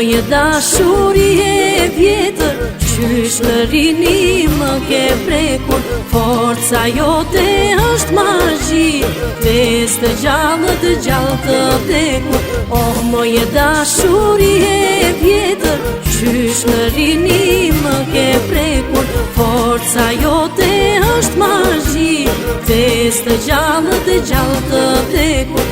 Moje dashuri e vjetër, qysh në rini më ke prekur. Forca jote është magji, ves të gjallë të vdekur. Oh, moje dashuri e vjetër, qysh në rini më ke prekur. Forca jote është magji, ves të gjallë të vdekur.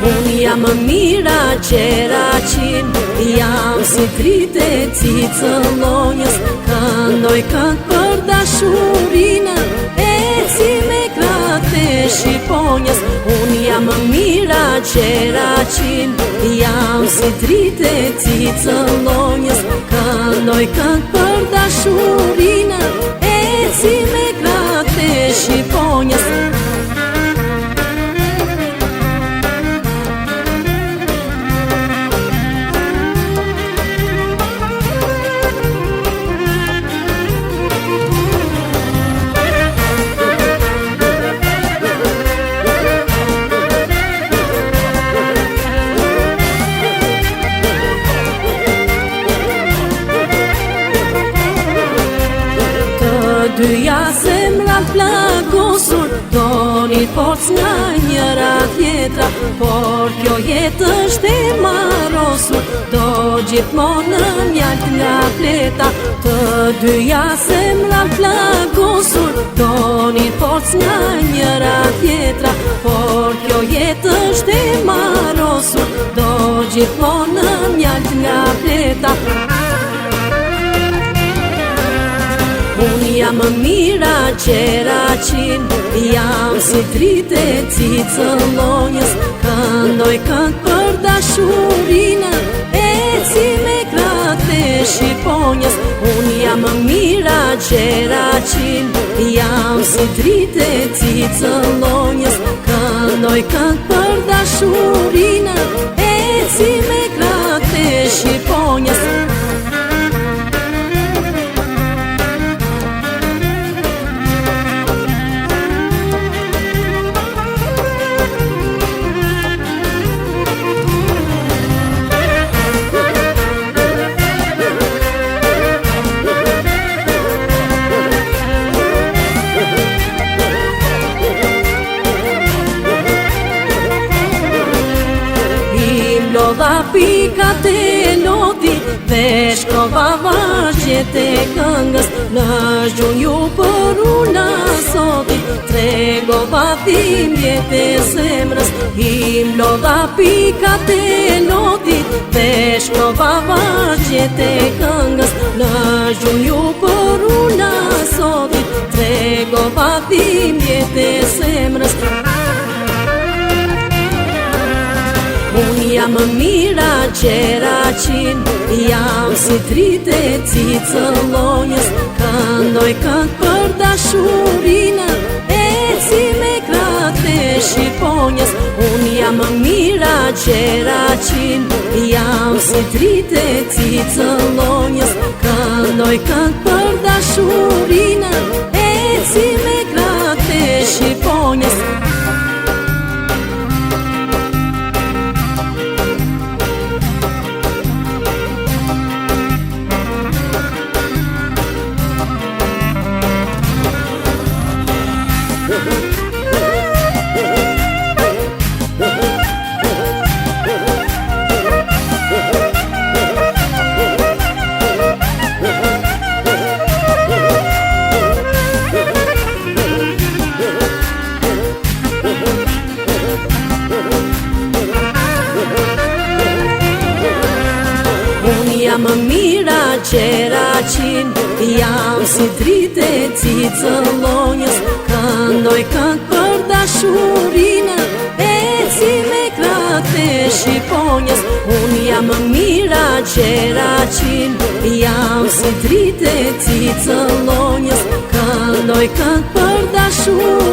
Unë jam mira qera qin, jam si trite cicën lonjës. Këndoj kënd për dashurinë, e si me krate shqiponjës. Unë jam mira qera qin, jam si trite cicën lonjës. Këndoj kënd për dashurinë, e si me krate shqiponjës. Dyja zemrat plagosur, doni forc nga njëra tjetra. Por kjo jetë është e marosur, do gjithmonë në mjalt nga fleta. Të dyja zemrat plagosur, doni forc nga njëra tjetra. Por kjo jetë është e marosur, do gjithmonë në mjalt nga fleta. Unë jam mira qera qin, jam si trite cicën lonjës. Këndoj kënd për dashurinë, e si me krate shqiponjës. Unë jam mira qera qin, jam si trite cicën lonjës. Këndoj kënd për dashurinë, e si me krate shqiponjës. Lodha pikat e loti, dhe shkrova vargjet e këngës. Në gjun ju për una soti, tregova dhimbjet e zemrës. Im lodha pikat e loti, dhe shkrova vargjet e këngës. Në gjun ju për una soti, tregova dhimbjet e zemrës. Unë jam mira qera qin, jam si trite cicën lonjës. Këndoj kënd për dashurinë, e si me krate shqiponjës. Unë jam mira qera qin, jam si trite cicën lonjës. Këndoj kënd për dashurinë, e si me krate shqiponjës. Jam mira qera qin, jam si trite cicën lonjës. Këndoj kënd për dashurinë, e si me krate shqiponjës. Unë jam mira qera qin, jam si trite cicën lonjës. Këndoj kënd për dashurinë.